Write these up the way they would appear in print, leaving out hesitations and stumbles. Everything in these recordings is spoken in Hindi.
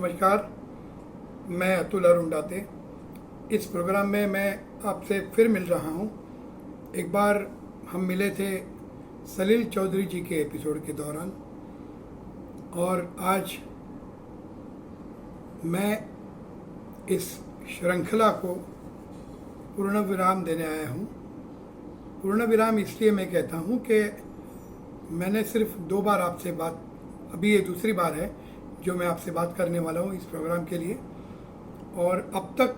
नमस्कार, मैं अतुल अरुण दाते। इस प्रोग्राम में मैं आपसे फिर मिल रहा हूँ। एक बार हम मिले थे सलील चौधरी जी के एपिसोड के दौरान, और आज मैं इस श्रृंखला को पूर्ण विराम देने आया हूँ। पूर्ण विराम इसलिए मैं कहता हूँ कि मैंने सिर्फ 2 बार आपसे बात, अभी ये दूसरी बार है जो मैं आपसे बात करने वाला हूँ इस प्रोग्राम के लिए, और अब तक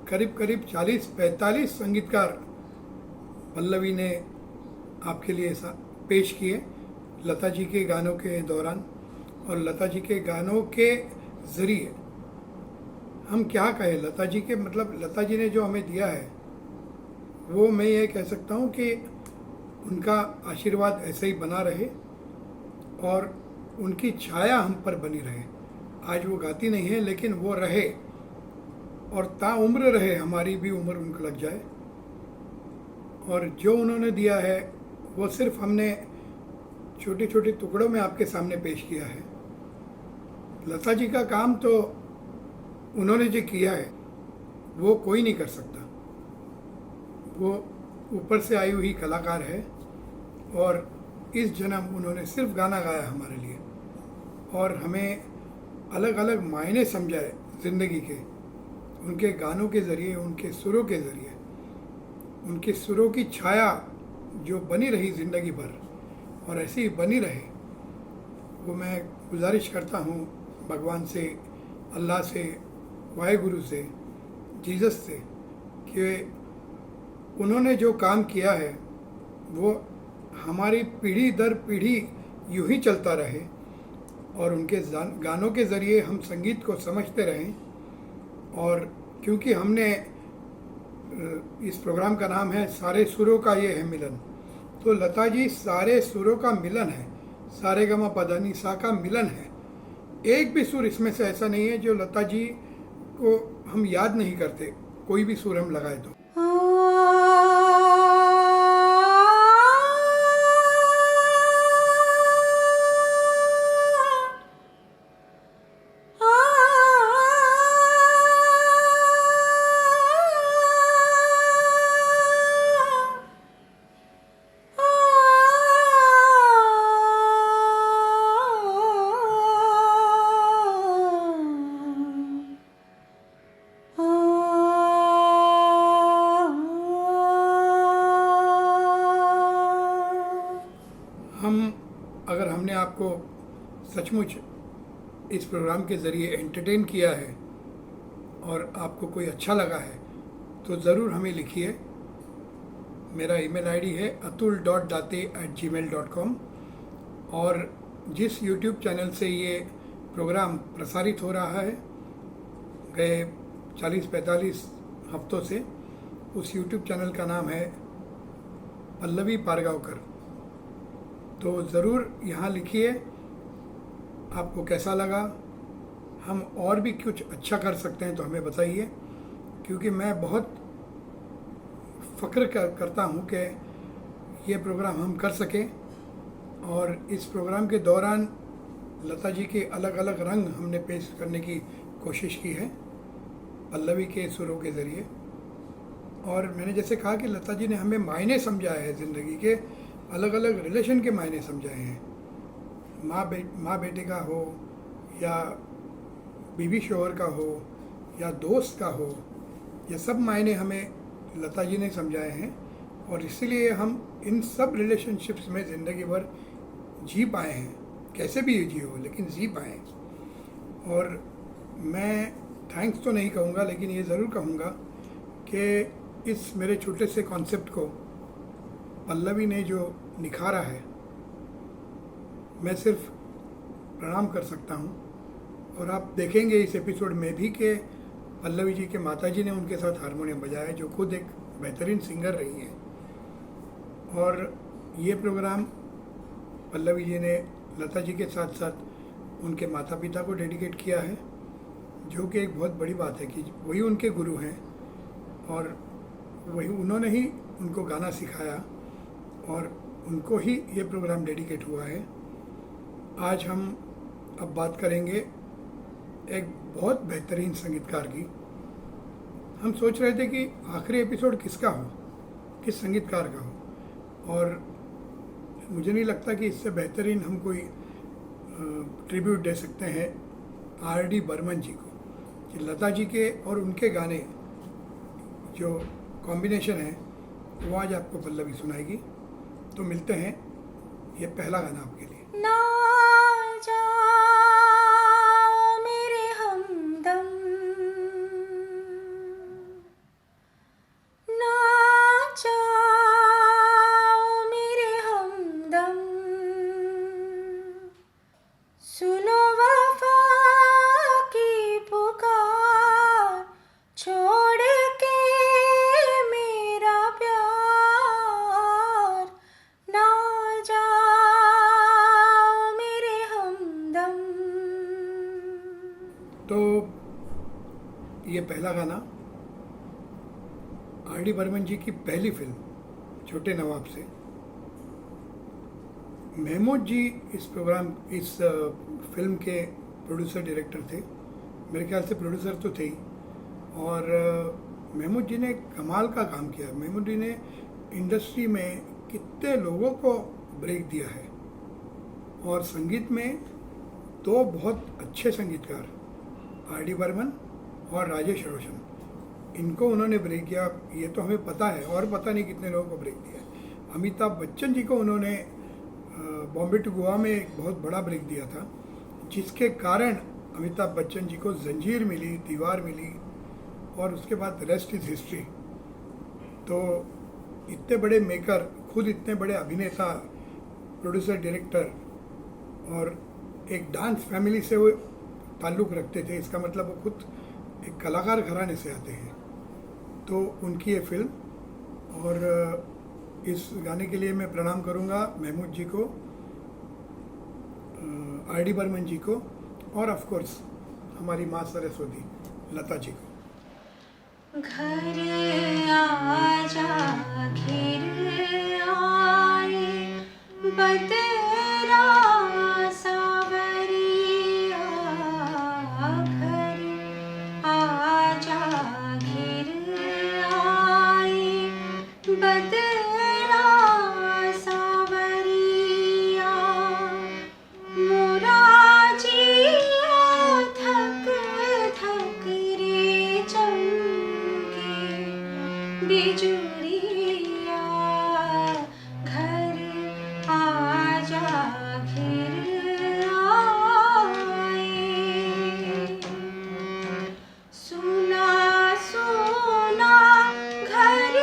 करीब करीब 40-45 संगीतकार पल्लवी ने आपके लिए पेश किए लता जी के गानों के दौरान। और लता जी के गानों के ज़रिए हम क्या कहें, लता जी के मतलब लता जी ने जो हमें दिया है वो मैं ये कह सकता हूँ कि उनका आशीर्वाद ऐसे ही बना रहे और उनकी छाया हम पर बनी रहे। आज वो गाती नहीं है लेकिन वो रहे और ताउम्र रहे, हमारी भी उम्र उनको लग जाए। और जो उन्होंने दिया है वो सिर्फ हमने छोटे छोटे टुकड़ों में आपके सामने पेश किया है। लता जी का काम तो उन्होंने जो किया है वो कोई नहीं कर सकता। वो ऊपर से आई हुई कलाकार है और इस जन्म उन्होंने सिर्फ गाना गाया हमारे लिए और हमें अलग अलग मायने समझाए ज़िंदगी के, उनके गानों के ज़रिए, उनके सुरों के ज़रिए, उनके सुरों की छाया जो बनी रही ज़िंदगी भर और ऐसी ही बनी रहे। वो मैं गुजारिश करता हूँ भगवान से, अल्लाह से, वाहेगुरु से, जीसस से, कि उन्होंने जो काम किया है वो हमारी पीढ़ी दर पीढ़ी यूं ही चलता रहे और उनके गानों के ज़रिए हम संगीत को समझते रहें। और क्योंकि हमने इस प्रोग्राम का नाम है सारे सुरों का ये है मिलन, तो लता जी सारे सुरों का मिलन है, सारे गमा पधानी सा का मिलन है। एक भी सुर इसमें से ऐसा नहीं है जो लता जी को हम याद नहीं करते, कोई भी सुर हम लगाए तो। अगर हमने आपको सचमुच इस प्रोग्राम के ज़रिए एंटरटेन किया है और आपको कोई अच्छा लगा है तो ज़रूर हमें लिखिए। मेरा ईमेल आईडी है atul.date@gmail.com। और जिस यूट्यूब चैनल से ये प्रोग्राम प्रसारित हो रहा है गए 40-45 हफ्तों से, उस यूट्यूब चैनल का नाम है पल्लवी पारगांवकर। तो ज़रूर यहाँ लिखिए आपको कैसा लगा, हम और भी कुछ अच्छा कर सकते हैं तो हमें बताइए, क्योंकि मैं बहुत फ़ख्र करता हूँ कि ये प्रोग्राम हम कर सकें। और इस प्रोग्राम के दौरान लता जी के अलग अलग रंग हमने पेश करने की कोशिश की है पल्लवी के सुरों के ज़रिए। और मैंने जैसे कहा कि लता जी ने हमें मायने समझाए हैं ज़िंदगी के, अलग अलग रिलेशन के मायने समझाए हैं। माँ बेटे का हो या बीवी शोहर का हो या दोस्त का हो, ये सब मायने हमें लता जी ने समझाए हैं। और इसीलिए हम इन सब रिलेशनशिप्स में ज़िंदगी भर जी पाए हैं, कैसे भी जी हो लेकिन जी पाए। और मैं थैंक्स तो नहीं कहूँगा लेकिन ये ज़रूर कहूँगा कि इस मेरे छोटे से कॉन्सेप्ट को पल्लवी ने जो निखारा है, मैं सिर्फ प्रणाम कर सकता हूँ। और आप देखेंगे इस एपिसोड में भी कि पल्लवी जी के माताजी ने उनके साथ हारमोनियम बजाया है, जो खुद एक बेहतरीन सिंगर रही हैं। और ये प्रोग्राम पल्लवी जी ने लता जी के साथ साथ उनके माता पिता को डेडिकेट किया है, जो कि एक बहुत बड़ी बात है कि वही उनके गुरु हैं और वही उन्होंने ही उनको गाना सिखाया और उनको ही ये प्रोग्राम डेडिकेट हुआ है। आज हम अब बात करेंगे एक बहुत बेहतरीन संगीतकार की। हम सोच रहे थे कि आखिरी एपिसोड किसका हो, किस संगीतकार का हो, और मुझे नहीं लगता कि इससे बेहतरीन हम कोई ट्रिब्यूट दे सकते हैं R.D. बर्मन जी को, कि लता जी के और उनके गाने जो कॉम्बिनेशन है वो आज आपको पल्लवी सुनाएगी। तो मिलते हैं, ये पहला गाना आपके लिए। ना जाओ मेरे हमदम, ना जाओ मेरे हमदम, सुनो वफा की पुकार, छोड़ के मेरा प्यार, ना जाओ मेरे हमदम। तो ये पहला गाना R.D. बर्मन जी की पहली फिल्म छोटे नवाब से। महमूद जी इस फिल्म के प्रोड्यूसर डायरेक्टर थे, मेरे ख्याल से प्रोड्यूसर तो थे ही। और महमूद जी ने कमाल का काम किया। महमूद जी ने इंडस्ट्री में कितने लोगों को ब्रेक दिया है, और संगीत में दो बहुत अच्छे संगीतकार R.D. बर्मन और राजेश रोशन, इनको उन्होंने ब्रेक किया, ये तो हमें पता है, और पता नहीं कितने लोगों को ब्रेक दिया है। अमिताभ बच्चन जी को उन्होंने बॉम्बे टू गोवा में एक बहुत बड़ा ब्रेक दिया था, जिसके कारण अमिताभ बच्चन जी को जंजीर मिली, दीवार मिली, और उसके बाद रेस्ट इज हिस्ट्री। तो इतने बड़े मेकर, खुद इतने बड़े अभिनेता, प्रोड्यूसर, डायरेक्टर, और एक डांस फैमिली से वो ताल्लुक़ रखते थे, इसका मतलब वो खुद एक कलाकार घराने से आते हैं। तो उनकी ये फिल्म, और इस गाने के लिए मैं प्रणाम करूंगा महमूद जी को, R.D. बर्मन जी को, और ऑफ कोर्स हमारी माँ सरस्वती लता जी को। घर आजा घिर आए बदरा सावरिया, घर आजा घिर आए बदरा सावरिया, मोरा जिया थक थक रे चमके बिजुरिया, घर आजा घिर आए, सुना सुना घर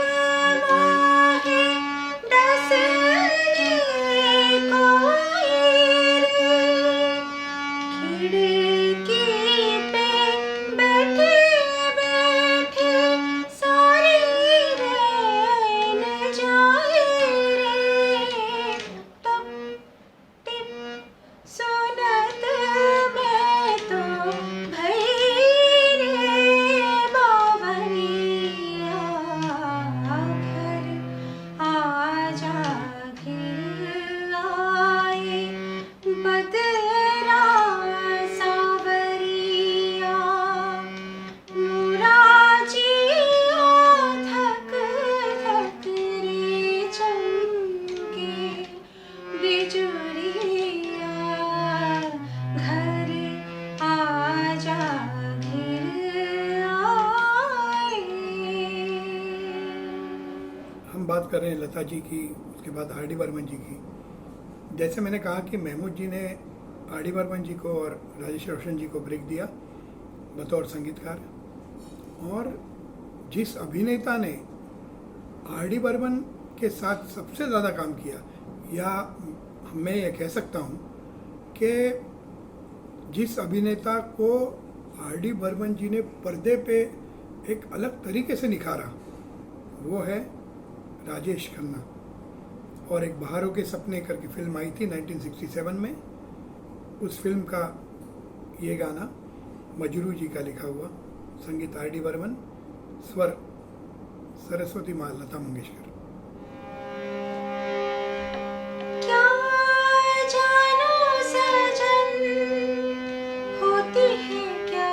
मोहे डसने कोई रे, खिड़की पे बैठे बैठे सारी रैन जाए रे, टप टिप सुनत मैं तो भई रे बावरिया, घर आजा घिर आए बदरा सावरिया, मोरा जिया थक थक रे चमके बिजुरिया, घर आजा घिर आए। हम बात कर रहे हैं लता जी की, उसके बाद R.D. बर्मन जी की। जैसे मैंने कहा कि महमूद जी ने R.D. बर्मन जी को और राजेश रोशन जी को ब्रेक दिया बतौर संगीतकार, और जिस अभिनेता ने R.D. बर्मन के साथ सबसे ज़्यादा काम किया, या मैं ये कह सकता हूँ कि जिस अभिनेता को R.D. बर्मन जी ने पर्दे पे एक अलग तरीके से निखारा, वो है राजेश खन्ना। और एक बहारों के सपने करके फिल्म आई थी 1967 में, उस फिल्म का ये गाना मजरू जी का लिखा हुआ, संगीत R.D. बर्मन, स्वर सरस्वती माँ लता मंगेशकर। क्या जानो सजन होती है क्या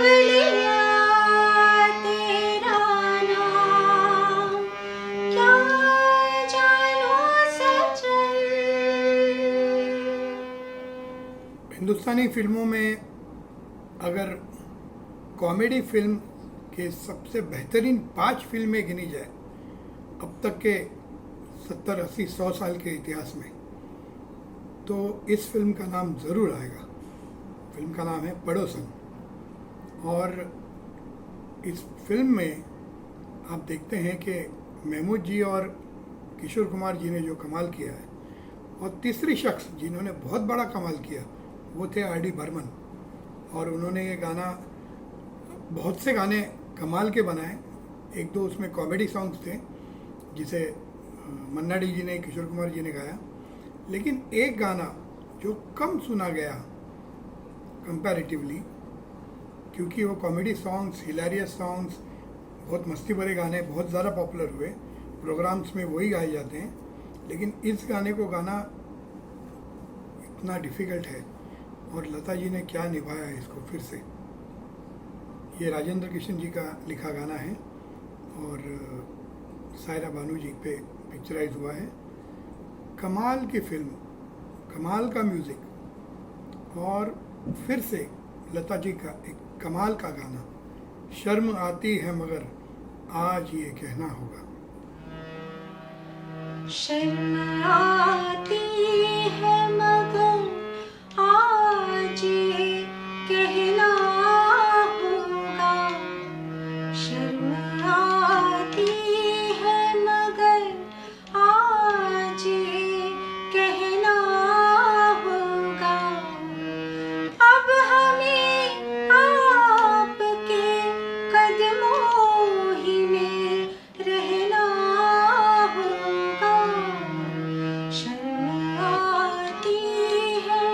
लिया तेरा नाम, क्या जानू सजल। हिंदुस्तानी फिल्मों में अगर कॉमेडी फिल्म के सबसे बेहतरीन 5 फिल्में गिनी जाए अब तक के 70, 80, 100 साल के इतिहास में, तो इस फिल्म का नाम ज़रूर आएगा। फिल्म का नाम है पड़ोसन। और इस फिल्म में आप देखते हैं कि महमूद जी और किशोर कुमार जी ने जो कमाल किया है, और तीसरी शख्स जिन्होंने बहुत बड़ा कमाल किया वो थे आर डी बर्मन। और उन्होंने ये गाना, बहुत से गाने कमाल के बनाए, एक दो उसमें कॉमेडी सॉन्ग्स थे जिसे मन्ना डी जी ने, किशोर कुमार जी ने गाया, लेकिन एक गाना जो कम सुना गया कंपैरेटिवली, क्योंकि वो कॉमेडी सॉन्ग्स, हिलेरियस सॉन्ग्स, बहुत मस्ती भरे गाने बहुत ज़्यादा पॉपुलर हुए, प्रोग्राम्स में वही गाए जाते हैं, लेकिन इस गाने को गाना इतना डिफ़िकल्ट है। और लता जी ने क्या निभाया है इसको फिर से। ये राजेंद्र किशन जी का लिखा गाना है और सायरा बानू जी पे पिक्चराइज हुआ है। कमाल की फिल्म, कमाल का म्यूज़िक, और फिर से लता जी का एक कमाल का गाना, शर्म आती है मगर आज ये कहना होगा। शर्म आती है मगर आज ये कहना होगा, शर्म आती है मगर आज ये कहना होगा। अब हमें आपके कदमों ही में रहना होगा, शर्म आती है।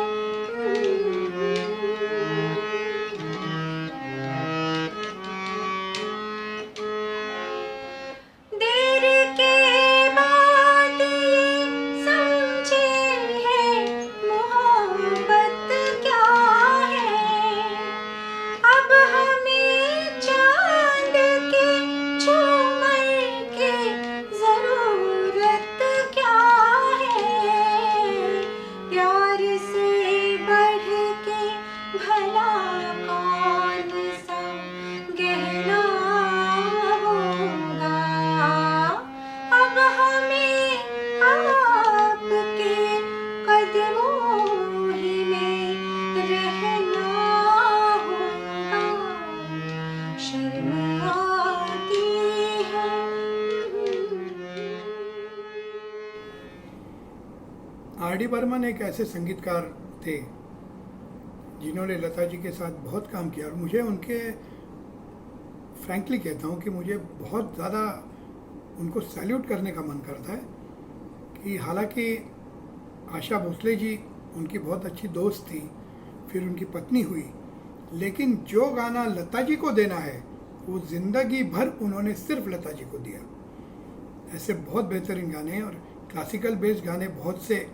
देर के बाद ये समझे है मोहब्बत क्या है, अब हमें चांद के झूमर की जरूरत क्या है। प्यार से बढ़ के भला कौन सा गहना होगा। अब हमें आपके कदमों ही में रहना होगा, शर्म आती है। आर डी बर्मन एक ऐसे संगीतकार थे जिन्होंने लता जी के साथ बहुत काम किया, और मुझे उनके, फ्रैंकली कहता हूँ कि मुझे बहुत ज़्यादा उनको सैल्यूट करने का मन करता है। कि हालांकि आशा भोसले जी उनकी बहुत अच्छी दोस्त थी, फिर उनकी पत्नी हुई, लेकिन जो गाना लता जी को देना है वो ज़िंदगी भर उन्होंने सिर्फ लता जी को दिया। ऐसे बहुत बेहतरीन गाने और क्लासिकल बेस्ड गाने बहुत से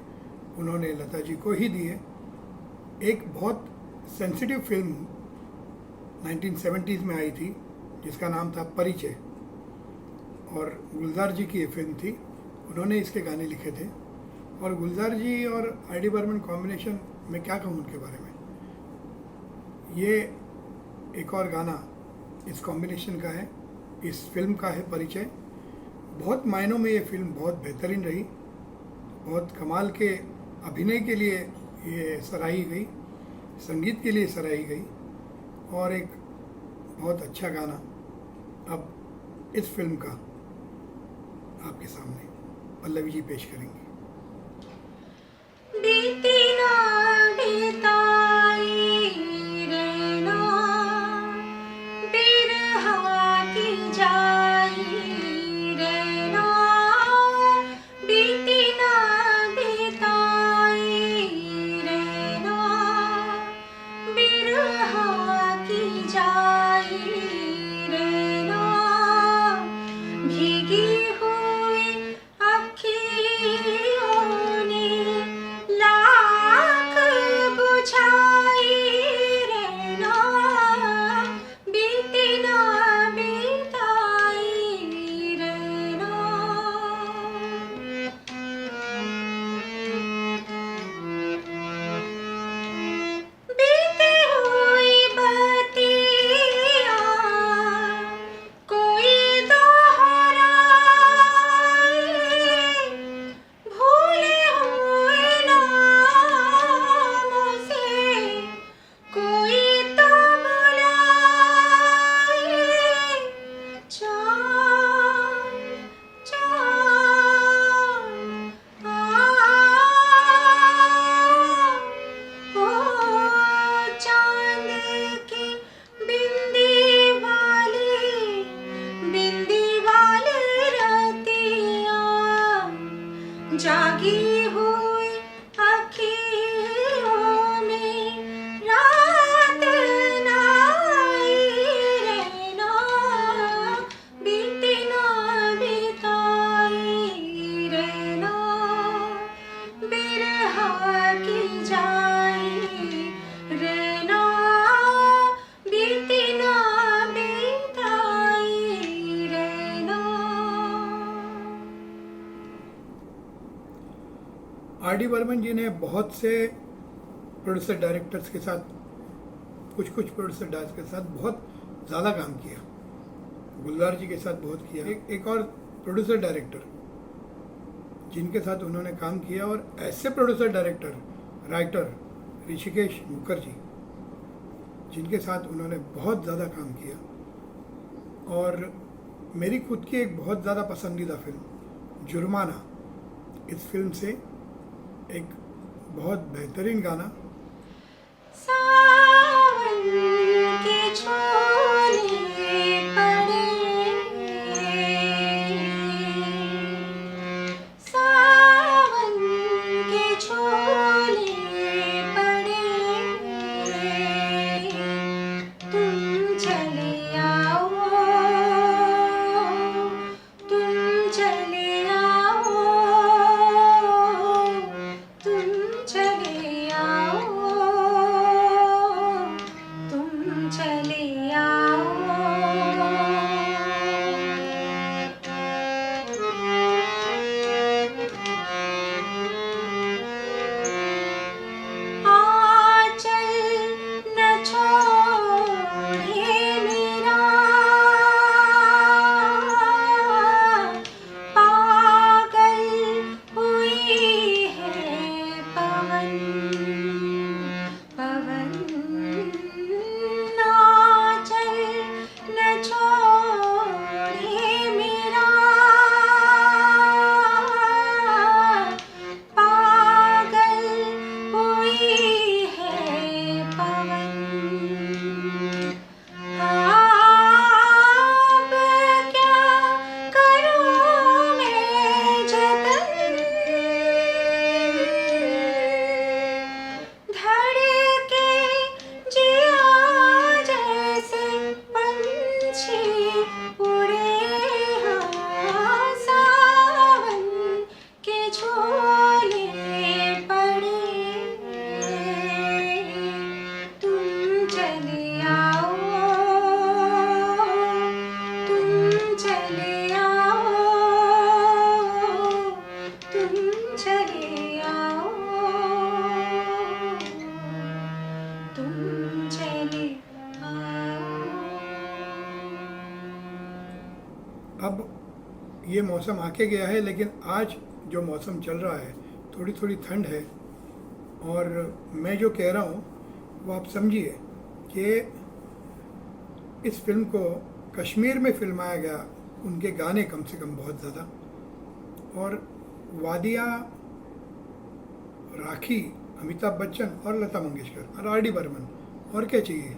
उन्होंने लता जी को ही दिए। एक बहुत सेंसिटिव फिल्म 1970s में आई थी जिसका नाम था परिचय, और गुलजार जी की ये फिल्म थी, उन्होंने इसके गाने लिखे थे। और गुलजार जी और आर डी बर्मन कॉम्बिनेशन में क्या कहूँ उनके बारे में। ये एक और गाना इस कॉम्बिनेशन का है, इस फिल्म का है परिचय। बहुत मायनों में ये फिल्म बहुत बेहतरीन रही, बहुत कमाल के अभिनय के लिए ये सराही गई, संगीत के लिए सराही गई, और एक बहुत अच्छा गाना अब इस फिल्म का आपके सामने पल्लवी जी पेश करेंगे। बीती ना बिताई रहना, बिरहा की जाई रहना, बीती ना बिताई रहना, बिरहा की जाई रहना। भीगी हुई अखियों ने लाख बुझाई रहना, RD बर्मन जी ने बहुत से प्रोड्यूसर डायरेक्टर्स के साथ, कुछ प्रोड्यूसर डायरेक्टर्स के साथ बहुत ज़्यादा काम किया। गुलजार जी के साथ बहुत किया। एक और प्रोड्यूसर डायरेक्टर जिनके साथ उन्होंने काम किया, और ऐसे producer director writer Rishikesh Mukherjee, जिनके साथ उन्होंने बहुत ज़्यादा काम किया। और मेरी खुद की एक बहुत ज़्यादा पसंदीदा फिल्म जुर्माना, इस फिल्म से एक बहुत बेहतरीन गाना सावन के छोले पड़े, सावन के छोले पड़े, तुम चले आओ, तुम चले आओ, तुम चले आओ, तुम चले आओ। आंचल न छोड़े मेरा, पागल हुई है पवन, पवन। आंचल न छोड़े मेरा, पागल हुई है पवन। अब क्या करूं मैं जतन, धड़के जिया जैसे पंछी उड़े, हाँ सावन के झोले पड़े, तुम चले आओ, तुम चले आओ, तुम चले आओ, तुम चले आओ। अब ये मौसम आके गया है, लेकिन आज जो मौसम चल रहा है, थोड़ी थोड़ी ठंड है। और मैं जो कह रहा हूँ वो आप समझिए कि इस फिल्म को कश्मीर में फिल्माया गया, उनके गाने कम से कम बहुत ज़्यादा, और वादियाँ राखी अमिताभ बच्चन और लता मंगेशकर और RD बर्मन, और क्या चाहिए।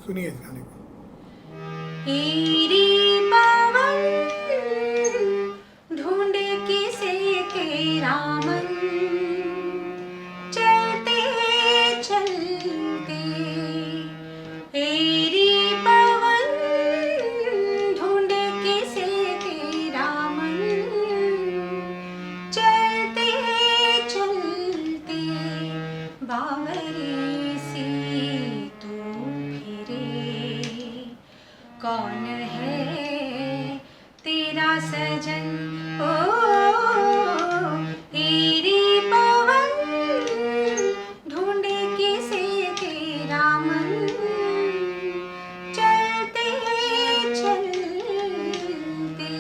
सुनिए इस गाने को। तेरी पवन ढूंढे किसे तेरा मन, चलते चलते। तेरी पवन ढूंढे किसे तेरा मन, चलते चलते। बावरे से तू फिरे, कौन है तेरा सजन, ओ तेरी पवन ढूंढे किसे तेरा मन, चलते चलते।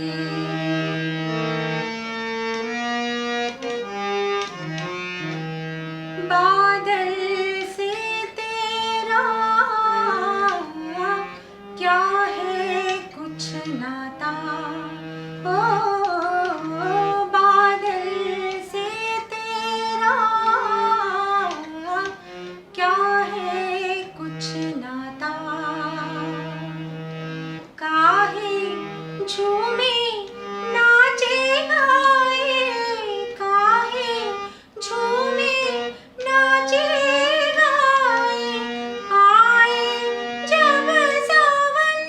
बादल से तेरा क्या है कुछ नाता, ओ बादल से तेरा क्या है कुछ नाता। काहे झूमे नाचे गाए, काहे झूमे नाचे गाए, आए जब सावन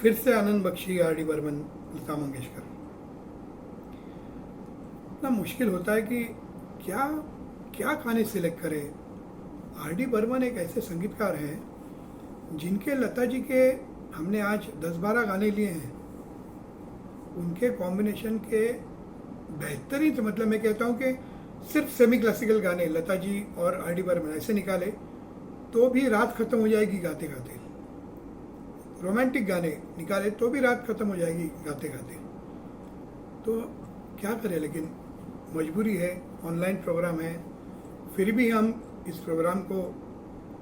फिर से आनंद बख्शी, आर डी बर्मन, लता मंगेशकर। इतना मुश्किल होता है कि क्या क्या गाने सिलेक्ट करें। आर डी बर्मन एक ऐसे संगीतकार हैं जिनके, लता जी के हमने आज 10-12 गाने लिए हैं, उनके कॉम्बिनेशन के बेहतरीन, तो मतलब मैं कहता हूँ कि सिर्फ सेमी क्लासिकल गाने लता जी और आर डी बर्मन ऐसे निकाले तो भी रात खत्म हो जाएगी गाते गाते। रोमांटिक गाने निकाले तो भी रात खत्म हो जाएगी गाते गाते। तो क्या करें, लेकिन मजबूरी है, ऑनलाइन प्रोग्राम है, फिर भी हम इस प्रोग्राम को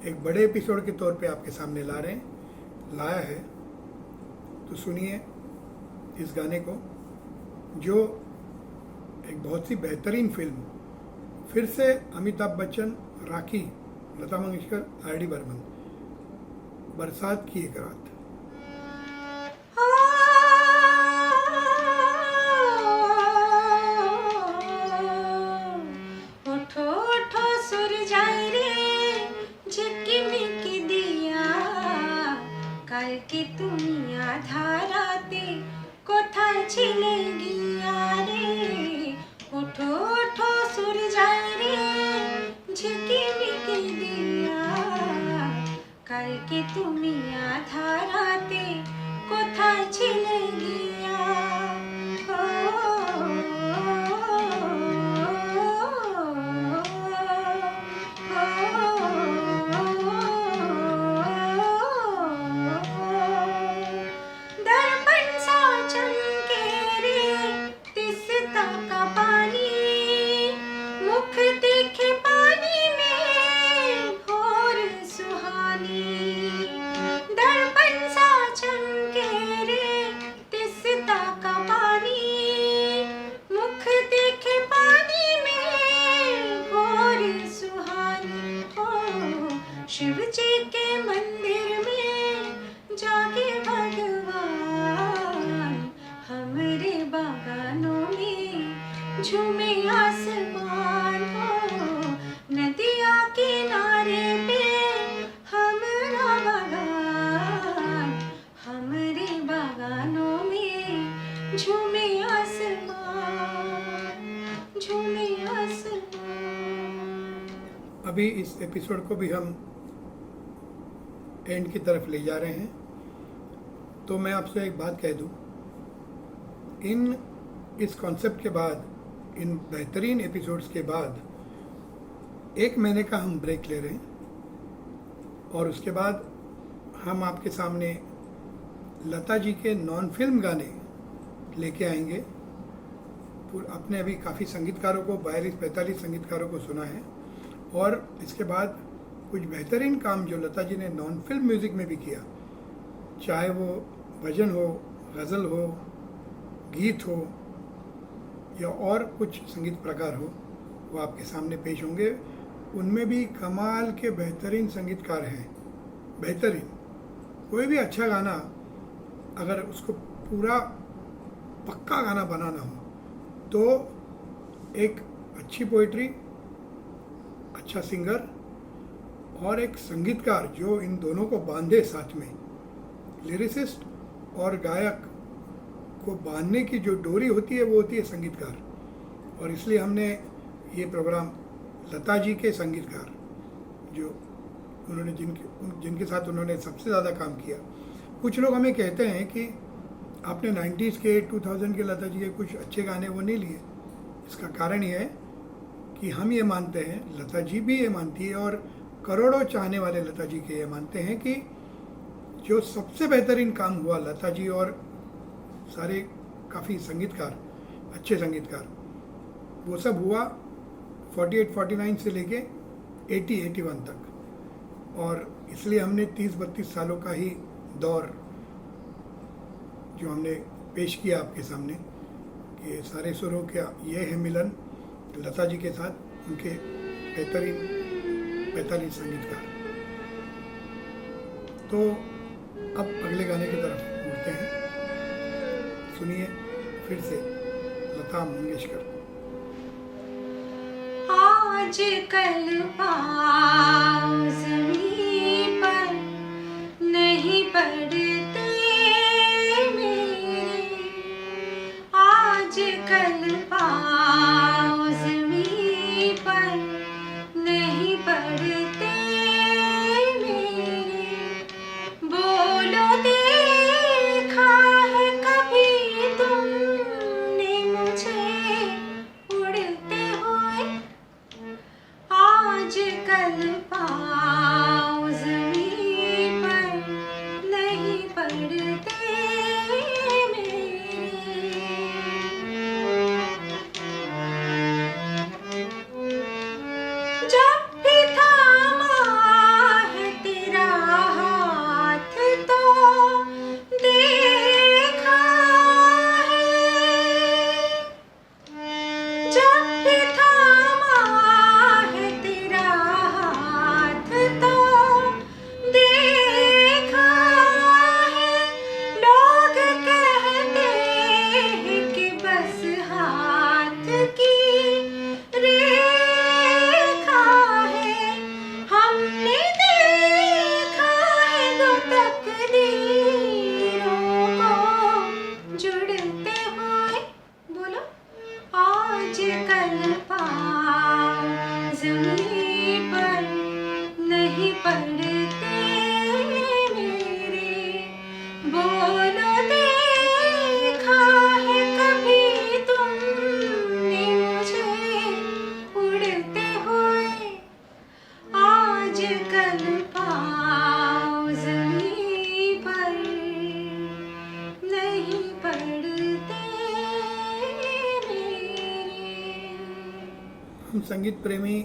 एक बड़े एपिसोड के तौर पे आपके सामने लाया है। तो सुनिए इस गाने को, जो एक बहुत सी बेहतरीन फिल्म, फिर से अमिताभ बच्चन, राखी, लता मंगेशकर, आर डी बर्मन, बरसात की एक रात। उठो उठो सुरजाई रे, झिकिमिकी दिया, কালকে তুমি আধারাতে কোথায় ছিলে গিয়া রে। ওঠো ওঠো সূর্যায় রে, ঝিকিমিকি দিয়া, কালকে তুমি আধারাতে কোথায় ছিলে গিয়া। दर्पण सा चमके रे तिस्ता का पानी, मुख देखे पानी में भोर सुहानी। दर्पण सा चमके रे तिस्ता का पानी, मुख देखे पानी में भोर सुहानी। हो शिव जी के मंदिर में जाके भगवान, हमरे बागानों में झूमे आसमान। हो नदिया किनारे पे हमरा बागान, हमरे बागानों में झूमे आसमान, झूमे आसमान। अभी इस एपिसोड को भी हम एंड की तरफ ले जा रहे हैं, तो मैं आपसे एक बात कह दूं, इस कॉन्सेप्ट के बाद, इन बेहतरीन एपिसोड्स के बाद 1 महीने का हम ब्रेक ले रहे हैं, और उसके बाद हम आपके सामने लता जी के नॉन फिल्म गाने लेके आएंगे। अपने अभी काफ़ी संगीतकारों को, 42-45 संगीतकारों को सुना है, और इसके बाद कुछ बेहतरीन काम जो लता जी ने नॉन फिल्म म्यूज़िक में भी किया, चाहे वो भजन हो, गज़ल हो, गीत हो, या और कुछ संगीत प्रकार हो, वो आपके सामने पेश होंगे। उनमें भी कमाल के बेहतरीन संगीतकार हैं, बेहतरीन। कोई भी अच्छा गाना, अगर उसको पूरा पक्का गाना बनाना हो तो एक अच्छी पोइट्री, अच्छा सिंगर और एक संगीतकार जो इन दोनों को बांधे साथ में, लिरिसिस्ट और गायक को बांधने की जो डोरी होती है वो होती है संगीतकार। और इसलिए हमने ये प्रोग्राम लता जी के संगीतकार, जो उन्होंने जिनके साथ उन्होंने सबसे ज़्यादा काम किया। कुछ लोग हमें कहते हैं कि आपने 90s के, 2000 के लता जी के कुछ अच्छे गाने वो नहीं लिए। इसका कारण ये है कि हम ये मानते हैं, लता जी भी ये मानती है, और करोड़ों चाहने वाले लता जी के ये मानते हैं कि जो सबसे बेहतरीन काम हुआ लता जी और सारे काफ़ी संगीतकार, अच्छे संगीतकार, वो सब हुआ 48-49 से लेके 80-81 तक। और इसलिए हमने 30-32 सालों का ही दौर जो हमने पेश किया आपके सामने, कि सारे सुरों का ये है मिलन लता जी के साथ उनके बेहतरीन संगीतकार। तो अब अगले गाने की तरफ मुड़ते हैं। सुनिए फिर से लता मंगेशकर। आज कल पाँव ज़मीं पर नहीं पड़ते, हम संगीत प्रेमी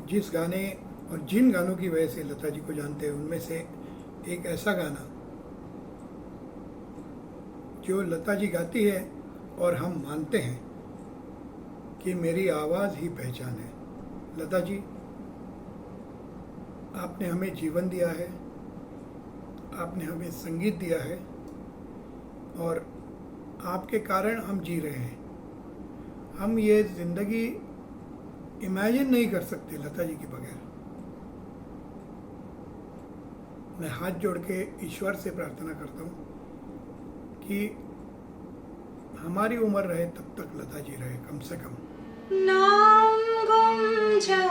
जिस गाने और जिन गानों की वजह से लता जी को जानते हैं, उनमें से एक ऐसा गाना जो लता जी गाती है और हम मानते हैं कि मेरी आवाज़ ही पहचान है। लता जी, आपने हमें जीवन दिया है, आपने हमें संगीत दिया है और आपके कारण हम जी रहे हैं। हम ये ज़िंदगी इमेजिन नहीं कर सकते लता जी के बगैर। मैं हाथ जोड़ के ईश्वर से प्रार्थना करता हूँ कि हमारी उम्र रहे तब तक लता जी रहे, कम से कम। नाम गुम जा